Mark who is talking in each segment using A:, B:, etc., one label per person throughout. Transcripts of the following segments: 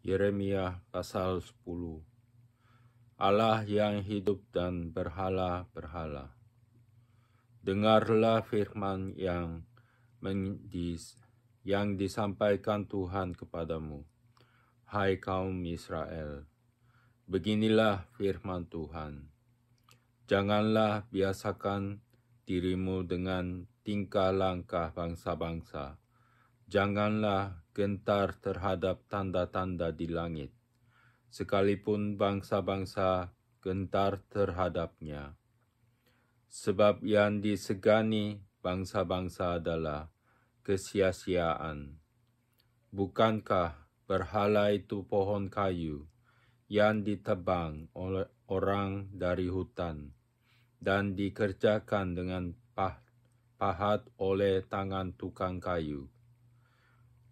A: Yeremia pasal 10. Allah yang hidup dan berhala-berhala. Dengarlah firman yang disampaikan Tuhan kepadamu, hai kaum Israel. Beginilah firman Tuhan. Janganlah biasakan dirimu dengan tingkah langkah bangsa-bangsa. Janganlah gentar terhadap tanda-tanda di langit, sekalipun bangsa-bangsa gentar terhadapnya. Sebab yang disegani bangsa-bangsa adalah kesia-siaan. Bukankah berhala itu pohon kayu yang ditebang oleh orang dari hutan dan dikerjakan dengan pahat oleh tangan tukang kayu?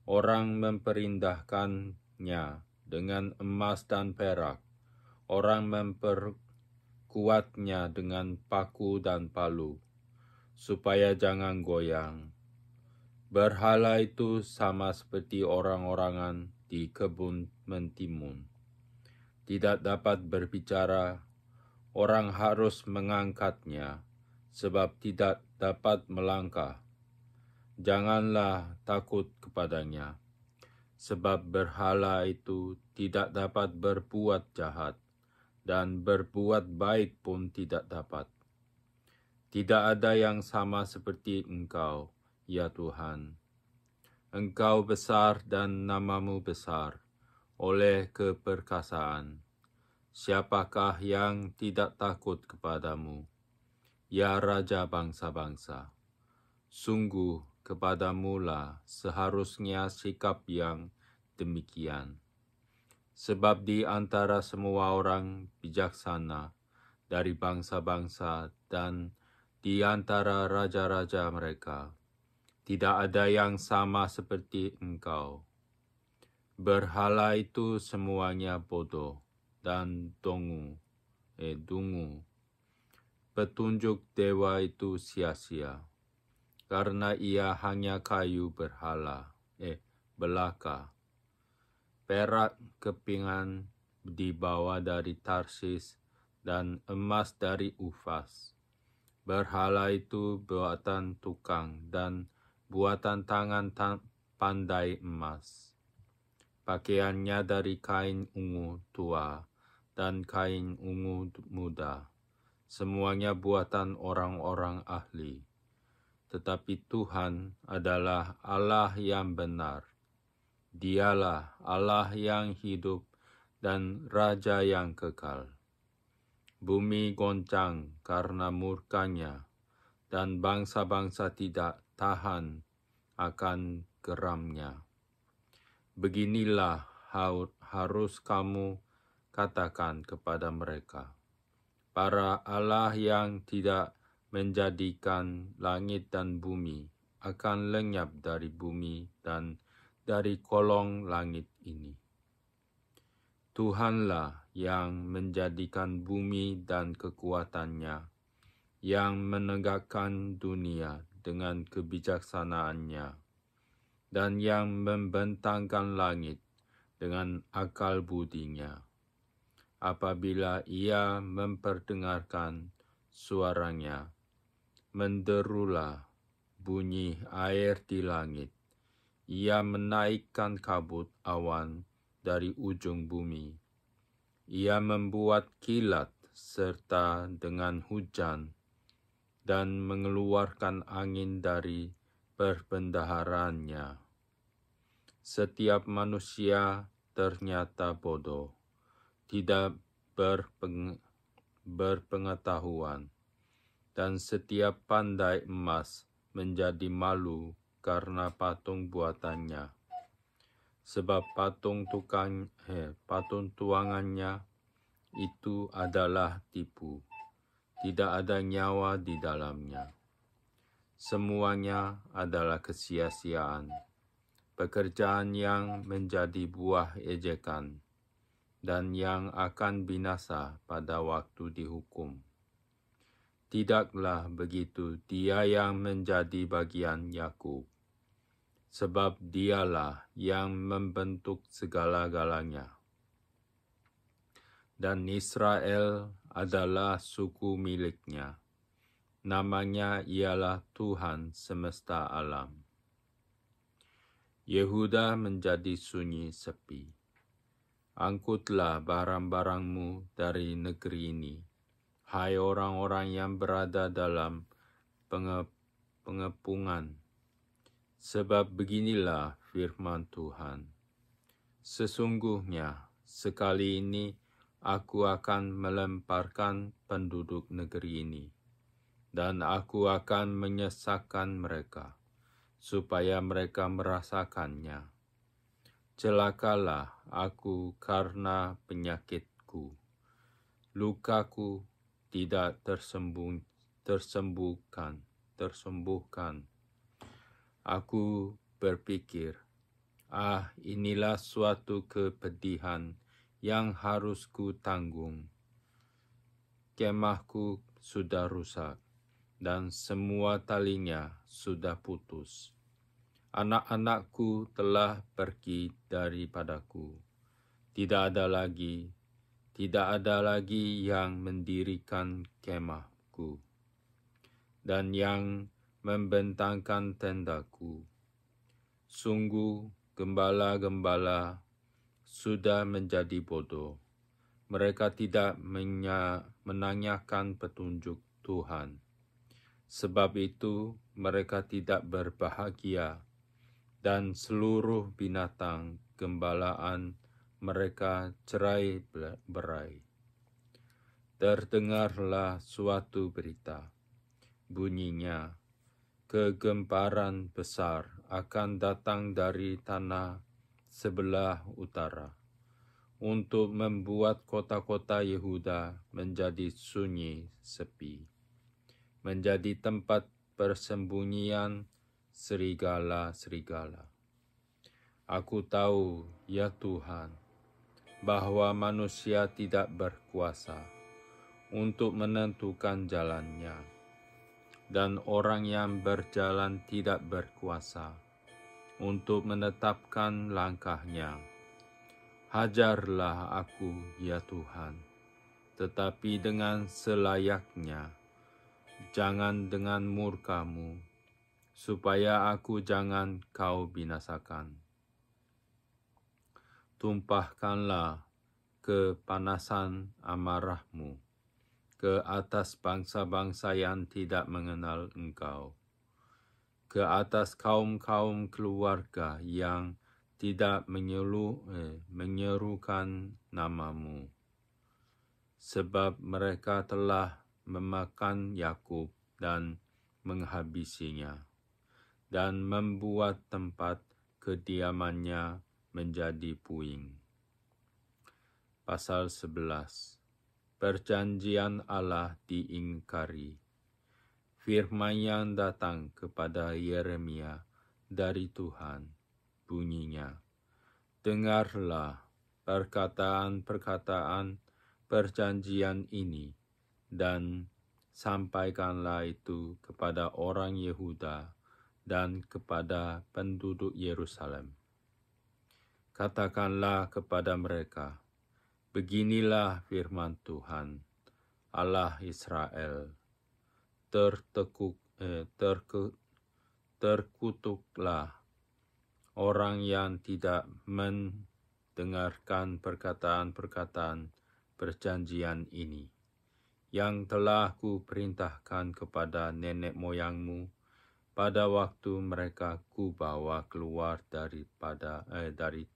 A: Orang memperindahkannya dengan emas dan perak. Orang memperkuatnya dengan paku dan palu, supaya jangan goyang. Berhala itu sama seperti orang-orangan di kebun mentimun. Tidak dapat berbicara, orang harus mengangkatnya, sebab tidak dapat melangkah. Janganlah takut kepadanya, sebab berhala itu tidak dapat berbuat jahat, dan berbuat baik pun tidak dapat. Tidak ada yang sama seperti Engkau, ya Tuhan. Engkau besar dan namamu besar oleh keperkasaan. Siapakah yang tidak takut kepadamu, ya Raja bangsa-bangsa? Sungguh kepadamulah seharusnya sikap yang demikian. Sebab di antara semua orang bijaksana dari bangsa-bangsa dan di antara raja-raja mereka, tidak ada yang sama seperti Engkau. Berhala itu semuanya bodoh dan dungu. Petunjuk dewa itu sia-sia, karena ia hanya kayu belaka. Perak kepingan dibawa dari Tarsis dan emas dari Ufas. Berhala itu buatan tukang dan buatan tangan pandai emas. Pakaiannya dari kain ungu tua dan kain ungu muda. Semuanya buatan orang-orang ahli. Tetapi Tuhan adalah Allah yang benar. Dialah Allah yang hidup dan Raja yang kekal. Bumi goncang karena murkanya, dan bangsa-bangsa tidak tahan akan geramnya. Beginilah harus kamu katakan kepada mereka, para Allah yang tidak menjadikan langit dan bumi akan lenyap dari bumi dan dari kolong langit ini. Tuhanlah yang menjadikan bumi dan kekuatannya, yang menegakkan dunia dengan kebijaksanaannya, dan yang membentangkan langit dengan akal budinya. Apabila ia memperdengarkan suaranya, menderulah bunyi air di langit. Ia menaikkan kabut awan dari ujung bumi. Ia membuat kilat serta dengan hujan dan mengeluarkan angin dari perbendaharaannya. Setiap manusia ternyata bodoh, tidak berpengetahuan, dan setiap pandai emas menjadi malu karena patung buatannya. Sebab patung tuangannya itu adalah tipu, tidak ada nyawa di dalamnya. Semuanya adalah kesia-siaan, pekerjaan yang menjadi buah ejekan, dan yang akan binasa pada waktu dihukum. Tidaklah begitu Dia yang menjadi bagian Yakub. sebab dialah yang membentuk segala-galanya. Dan Israel adalah suku miliknya. Namanya ialah Tuhan semesta alam. Yehuda menjadi sunyi sepi. Angkutlah barang-barangmu dari negeri ini, hai orang-orang yang berada dalam pengepungan. Sebab beginilah firman Tuhan. Sesungguhnya sekali ini aku akan melemparkan penduduk negeri ini, dan aku akan menyesakkan mereka, supaya mereka merasakannya. Celakalah aku karena penyakitku, lukaku tidak tersembuhkan. Aku berpikir, inilah suatu kepedihan yang harus ku tanggung. Kemahku sudah rusak, dan semua talinya sudah putus. Anak-anakku telah pergi daripadaku. Tidak ada lagi yang mendirikan kemahku, dan yang membentangkan tendaku. Sungguh, gembala-gembala sudah menjadi bodoh. Mereka tidak menanyakan petunjuk Tuhan. Sebab itu mereka tidak berbahagia, dan seluruh binatang gembalaan mereka cerai-berai. Terdengarlah suatu berita, bunyinya, kegemparan besar akan datang dari tanah sebelah utara, untuk membuat kota-kota Yehuda menjadi sunyi sepi, menjadi tempat persembunyian serigala-serigala. Aku tahu, ya Tuhan, bahwa manusia tidak berkuasa untuk menentukan jalannya, dan orang yang berjalan tidak berkuasa untuk menetapkan langkahnya. Hajarlah aku, ya Tuhan, tetapi dengan selayaknya, jangan dengan murka-Mu, supaya aku jangan Kau binasakan. Tumpahkanlah kepanasan amarah-Mu ke atas bangsa-bangsa yang tidak mengenal Engkau, ke atas kaum-kaum keluarga yang tidak menyerukan nama-Mu. Sebab mereka telah memakan Yakub dan menghabisinya, dan membuat tempat kediamannya menjadi puing. Pasal 11. Perjanjian Allah diingkari. Firman yang datang kepada Yeremia dari Tuhan, bunyinya, dengarlah perkataan-perkataan perjanjian ini, dan sampaikanlah itu kepada orang Yehuda dan kepada penduduk Yerusalem. Katakanlah kepada mereka, beginilah firman Tuhan, Allah Israel, terkutuklah orang yang tidak mendengarkan perkataan-perkataan perjanjian ini, yang telah kuperintahkan kepada nenek moyangmu pada waktu mereka kubawa keluar dari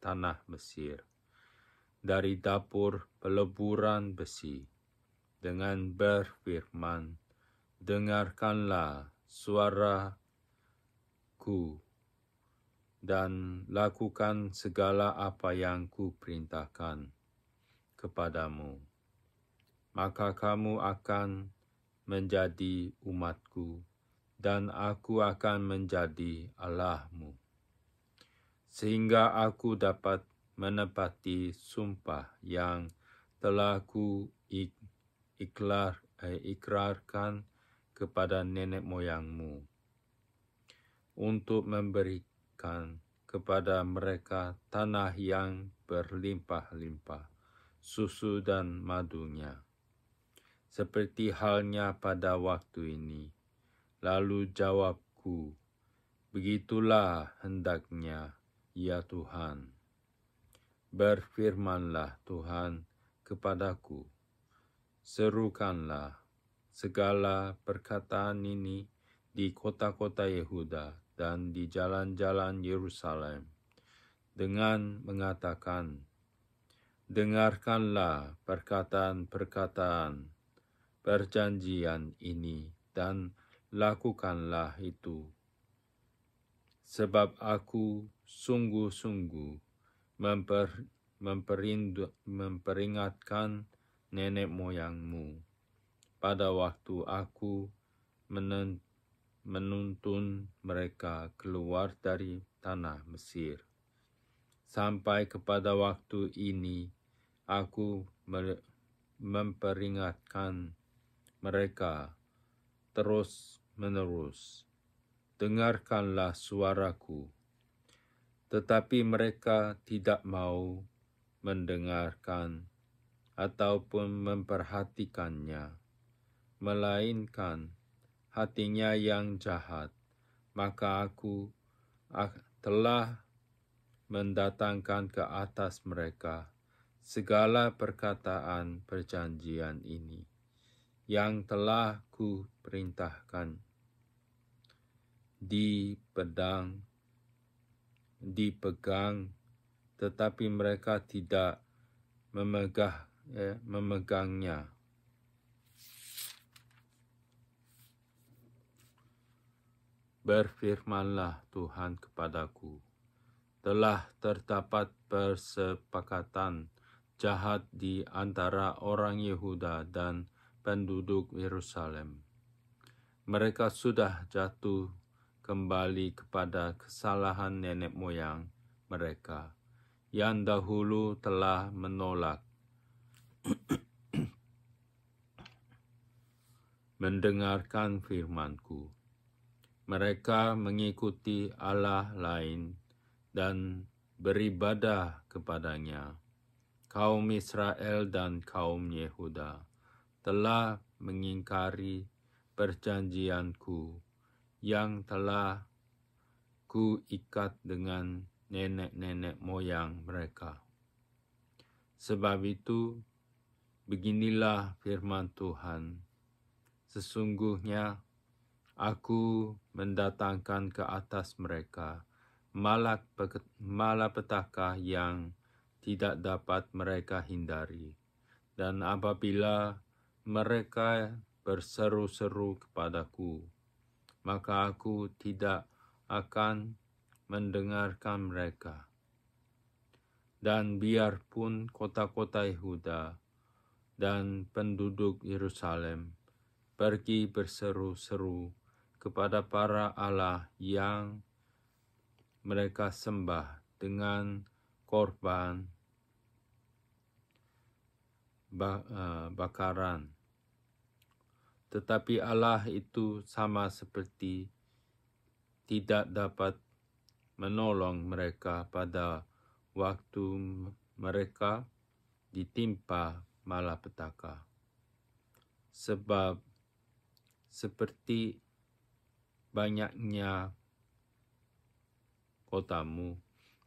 A: tanah Mesir, dari dapur peleburan besi, dengan berfirman, dengarkanlah suaraku dan lakukan segala apa yang kuperintahkan kepadamu. Maka kamu akan menjadi umatku, dan aku akan menjadi Allahmu, sehingga aku dapat menepati sumpah yang telah ikrarkan kepada nenek moyangmu, untuk memberikan kepada mereka tanah yang berlimpah-limpah, susu dan madunya. Seperti halnya pada waktu ini. Lalu jawabku, begitulah hendaknya, ya Tuhan. Berfirmanlah Tuhan kepadaku, serukanlah segala perkataan ini di kota-kota Yehuda dan di jalan-jalan Yerusalem, dengan mengatakan, dengarkanlah perkataan-perkataan perjanjian ini dan lakukanlah itu. Sebab aku sungguh-sungguh memperingatkan nenek moyangmu pada waktu aku menuntun mereka keluar dari tanah Mesir. Sampai kepada waktu ini aku memperingatkan mereka terus-menerus. Dengarkanlah suaraku. Tetapi mereka tidak mau mendengarkan ataupun memperhatikannya, melainkan hatinya yang jahat. Maka aku telah mendatangkan ke atas mereka segala perkataan perjanjian ini yang telah kuperintahkan dipegang, tetapi mereka tidak memegangnya. Berfirmanlah Tuhan kepadaku, telah terdapat persepakatan jahat di antara orang Yehuda dan penduduk Yerusalem. Mereka sudah jatuh kembali kepada kesalahan nenek moyang mereka yang dahulu telah menolak mendengarkan firman-Ku. Mereka mengikuti Allah lain dan beribadah kepadanya. Kaum Israel dan kaum Yehuda telah mengingkari perjanjian-Ku yang telah Kuikat dengan nenek-nenek moyang mereka. Sebab itu, beginilah firman Tuhan, sesungguhnya Aku mendatangkan ke atas mereka malapetaka yang tidak dapat mereka hindari. Dan apabila mereka berseru-seru kepadaku, maka aku tidak akan mendengarkan mereka. Dan biarpun kota-kota Yehuda dan penduduk Yerusalem pergi berseru-seru kepada para Allah yang mereka sembah dengan korban bakaran. Tetapi Allah itu sama seperti tidak dapat menolong mereka pada waktu mereka ditimpa malapetaka. Sebab seperti banyaknya kotamu,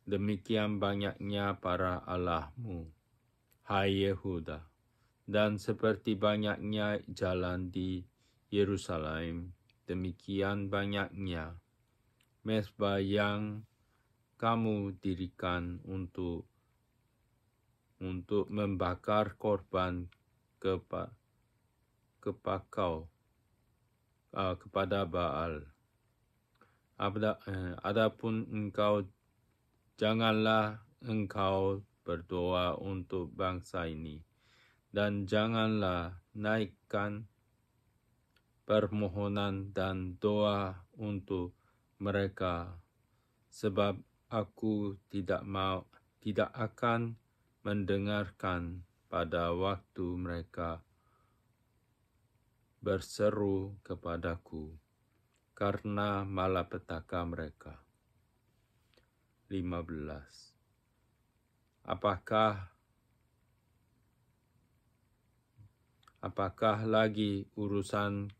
A: demikian banyaknya para allahmu, hai Yehuda. Dan seperti banyaknya jalan di Yerusalem, demikian banyaknya mezbah yang kamu dirikan untuk membakar korban kepada Baal. Adapun engkau, janganlah engkau berdoa untuk bangsa ini, dan janganlah naikkan permohonan dan doa untuk mereka, sebab aku tidak akan mendengarkan pada waktu mereka berseru kepadaku karena malapetaka mereka. 15. Apakah lagi urusan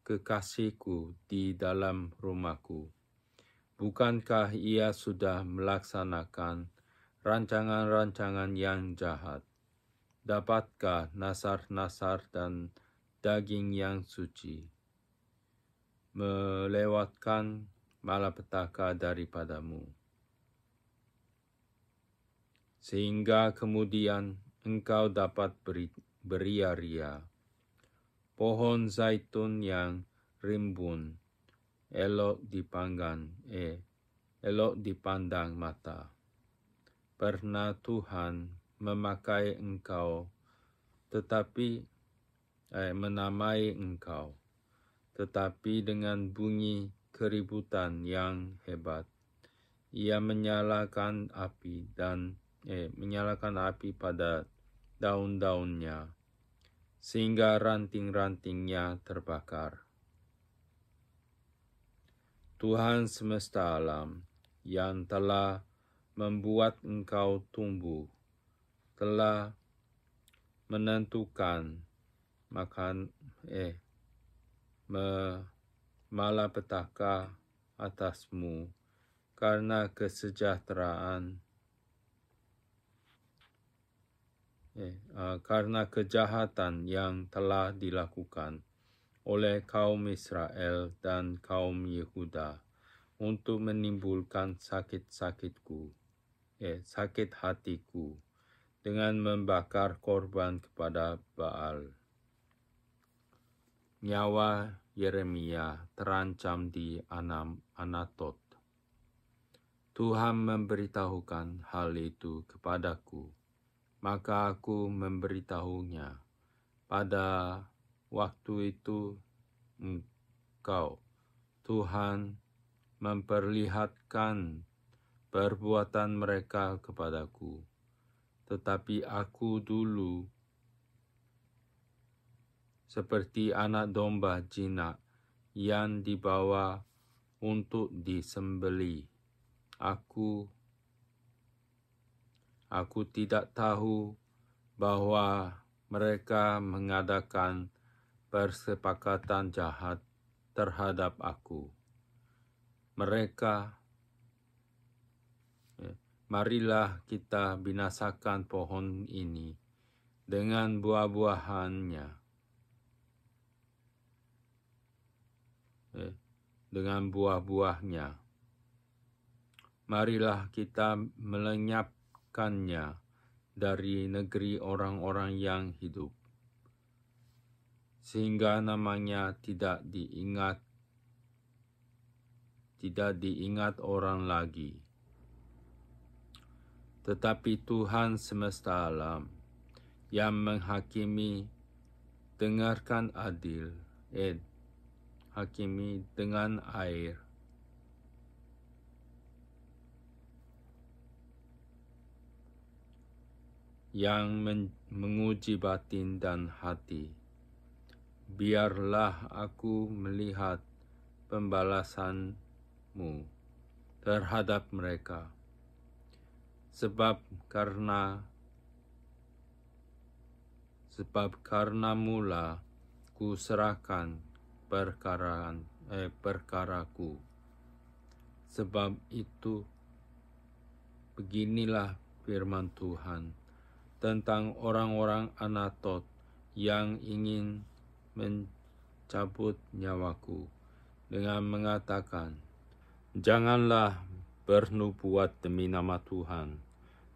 A: kekasihku di dalam rumahku? Bukankah ia sudah melaksanakan rancangan-rancangan yang jahat? Dapatkah nasar-nasar dan daging yang suci melewatkan malapetaka daripadamu? Sehingga kemudian engkau dapat beria-ria. Pohon zaitun yang rimbun elok dipandang mata. Pernah Tuhan menamai engkau, tetapi dengan bunyi keributan yang hebat, ia menyalakan api pada daun-daunnya, sehingga ranting-rantingnya terbakar. Tuhan semesta alam yang telah membuat engkau tumbuh, telah menentukan malapetaka atasmu karena karena kejahatan yang telah dilakukan oleh kaum Israel dan kaum Yehuda untuk menimbulkan sakit hatiku dengan membakar korban kepada Baal. Nyawa Yeremia terancam di Anatot. Tuhan memberitahukan hal itu kepadaku, maka aku memberitahunya. Pada waktu itu Tuhan memperlihatkan perbuatan mereka kepadaku, tetapi aku dulu seperti anak domba jinak yang dibawa untuk disembelih. Aku tidak tahu bahwa mereka mengadakan persepakatan jahat terhadap aku. Marilah kita binasakan pohon ini dengan buah-buahnya. Marilah kita melenyapkannya dari negeri orang-orang yang hidup, sehingga namanya tidak diingat orang lagi. Tetapi Tuhan semesta alam yang menghakimi, dengarkan hakimi dengan air. Yang menguji batin dan hati. Biarlah aku melihat pembalasanmu terhadap mereka. Sebab karenamu-lah ku serahkan perkaraku. Sebab itu, beginilah firman Tuhan tentang orang-orang Anatot yang ingin mencabut nyawaku dengan mengatakan, janganlah bernubuat demi nama Tuhan,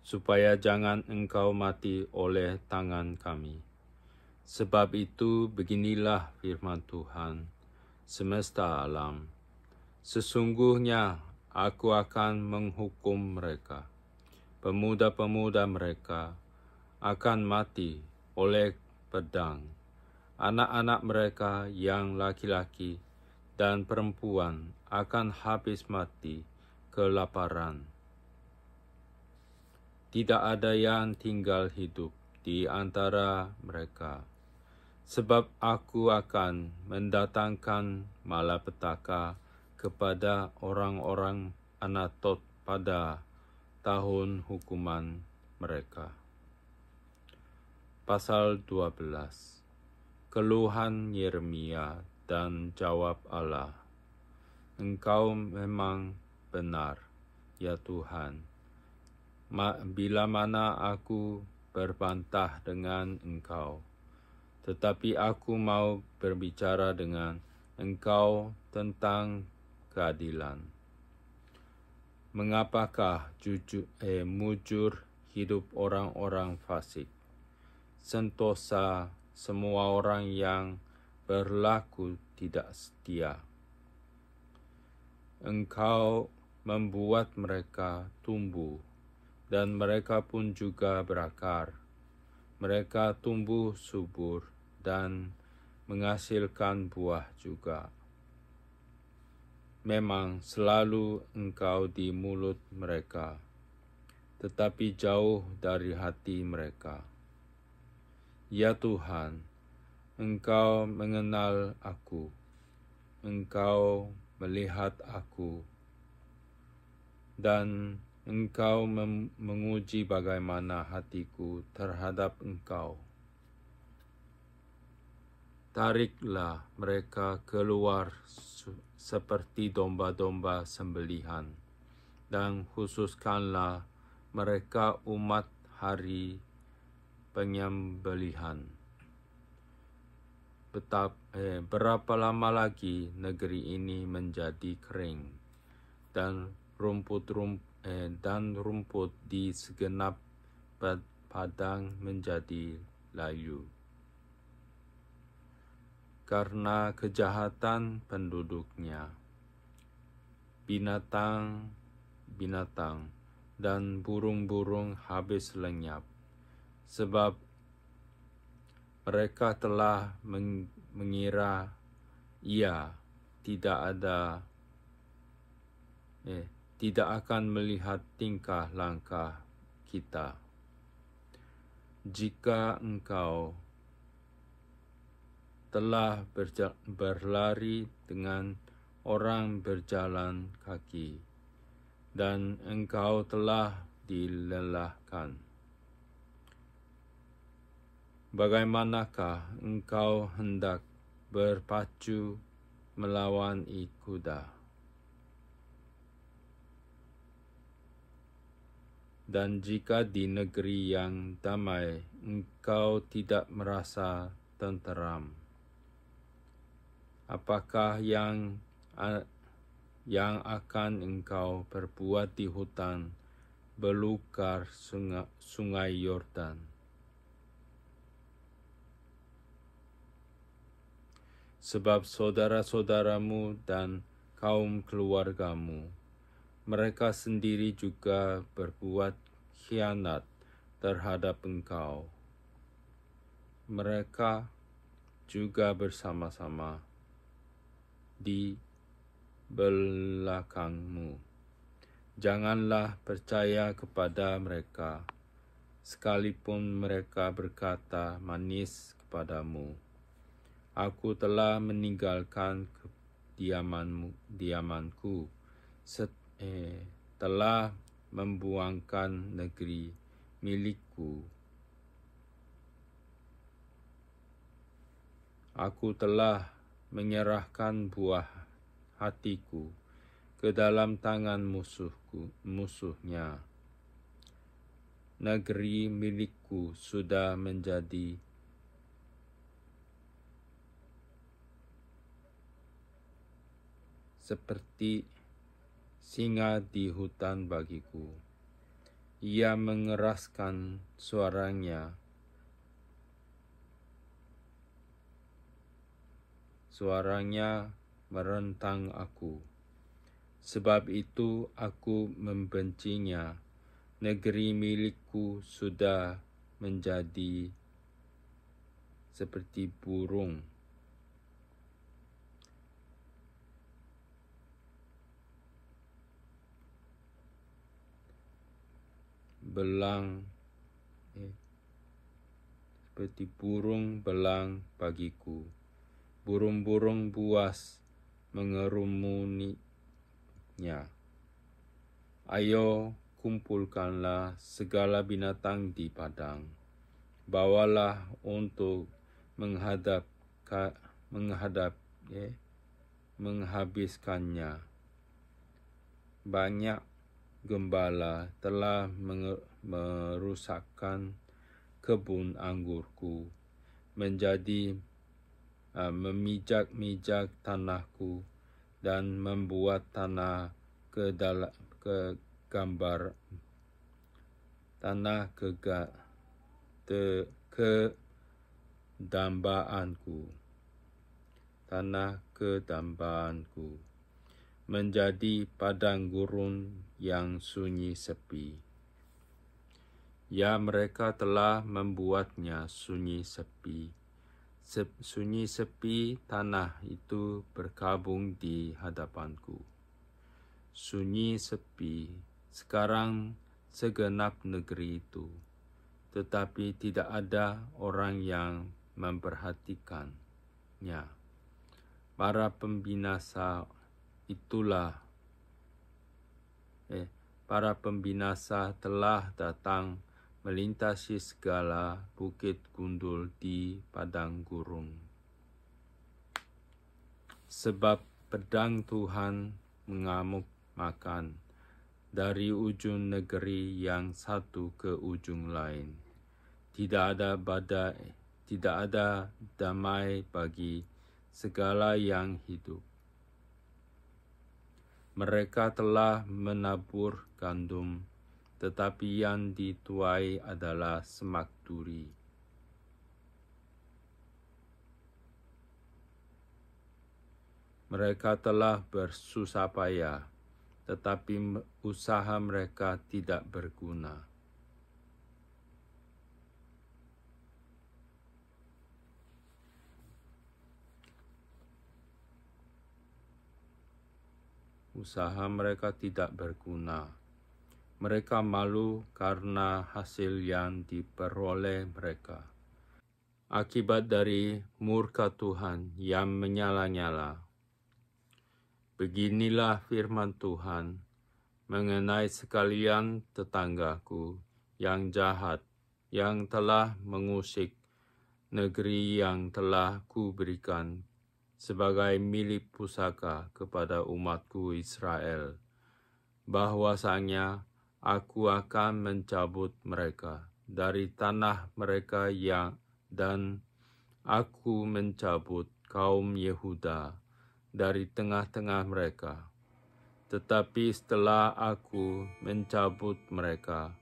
A: supaya jangan engkau mati oleh tangan kami. Sebab itu beginilah firman Tuhan semesta alam, sesungguhnya aku akan menghukum mereka. Pemuda-pemuda mereka akan mati oleh pedang. Anak-anak mereka yang laki-laki dan perempuan akan habis mati kelaparan. Tidak ada yang tinggal hidup di antara mereka, sebab aku akan mendatangkan malapetaka kepada orang-orang Anatot pada tahun hukuman mereka. Pasal 12. Keluhan Yeremia dan jawab Allah. Engkau memang benar, ya Tuhan. Bila mana aku berbantah dengan Engkau, tetapi aku mau berbicara dengan Engkau tentang keadilan. Mengapakah mujur hidup orang-orang fasik, sentosa semua orang yang berlaku tidak setia? Engkau membuat mereka tumbuh, dan mereka pun juga berakar. Mereka tumbuh subur dan menghasilkan buah juga. Memang selalu Engkau di mulut mereka, tetapi jauh dari hati mereka. Ya Tuhan, Engkau mengenal aku, Engkau melihat aku, dan Engkau menguji bagaimana hatiku terhadap Engkau. Tariklah mereka keluar seperti domba-domba sembelihan, dan khususkanlah mereka umat hari penyembelihan. Berapa lama lagi negeri ini menjadi kering, dan rumput di segenap padang menjadi layu, karena kejahatan penduduknya. Binatang dan burung-burung habis lenyap, sebab mereka telah mengira ia tidak akan melihat tingkah langkah kita. Jika engkau telah berlari dengan orang berjalan kaki, dan engkau telah dilelahkan, bagaimanakah engkau hendak berpacu melawan kuda? Dan jika di negeri yang damai engkau tidak merasa tenteram, apakah yang akan engkau perbuat di hutan belukar sungai Yordan? Sebab saudara-saudaramu dan kaum keluargamu, mereka sendiri juga berbuat khianat terhadap engkau. Mereka juga bersama-sama di belakangmu. Janganlah percaya kepada mereka, sekalipun mereka berkata manis kepadamu. Aku telah meninggalkan diamanku, telah membuangkan negeri milikku. Aku telah menyerahkan buah hatiku ke dalam tangan musuhnya. Negeri milikku sudah menjadi seperti singa di hutan bagiku. Ia mengeraskan suaranya merentang aku. Sebab itu aku membencinya. Negeri milikku sudah menjadi seperti burung. Seperti burung belang bagiku. Burung-burung buas mengerumuni Nya. Ayo, kumpulkanlah segala binatang di padang. Bawalah untuk menghabiskannya. Banyak gembala telah merusakkan kebun anggurku, memijak-mijak tanahku, dan membuat tanah kedambaanku menjadi padang gurun yang sunyi sepi. Ya, mereka telah membuatnya sunyi sepi. Sunyi sepi tanah itu berkabung di hadapanku. Sunyi sepi sekarang segenap negeri itu, tetapi tidak ada orang yang memperhatikannya. Para pembinasa telah datang melintasi segala bukit gundul di padang gurun. Sebab pedang Tuhan mengamuk makan dari ujung negeri yang satu ke ujung lain. Tidak ada damai bagi segala yang hidup. Mereka telah menabur gandum, tetapi yang dituai adalah semak duri. Mereka telah bersusah payah, tetapi usaha mereka tidak berguna. Usaha mereka tidak berguna. Mereka malu karena hasil yang diperoleh mereka. Akibat dari murka Tuhan yang menyala-nyala. Beginilah firman Tuhan mengenai sekalian tetanggaku yang jahat, yang telah mengusik negeri yang telah kuberikan sebagai milik pusaka kepada umatku Israel, bahwasanya aku akan mencabut mereka dari tanah mereka dan aku mencabut kaum Yehuda dari tengah-tengah mereka. Tetapi setelah aku mencabut mereka,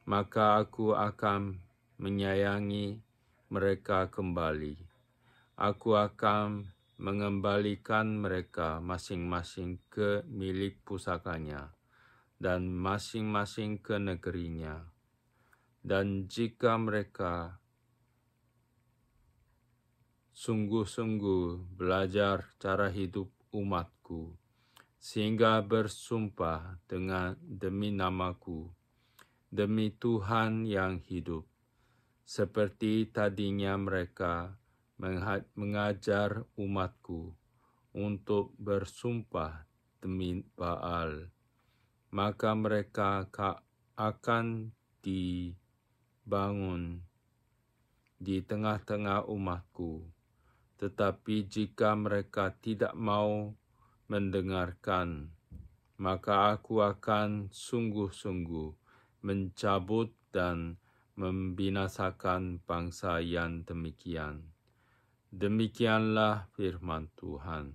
A: maka aku akan menyayangi mereka kembali. Aku akan mengembalikan mereka masing-masing ke milik pusakanya dan masing-masing ke negerinya. Dan jika mereka sungguh-sungguh belajar cara hidup umatku, sehingga bersumpah demi namaku, demi Tuhan yang hidup, seperti tadinya mereka mengajar umatku untuk bersumpah demi Baal, maka mereka akan dibangun di tengah-tengah umatku. Tetapi jika mereka tidak mau mendengarkan, maka aku akan sungguh-sungguh mencabut dan membinasakan bangsa yang demikian. Demikianlah firman Tuhan.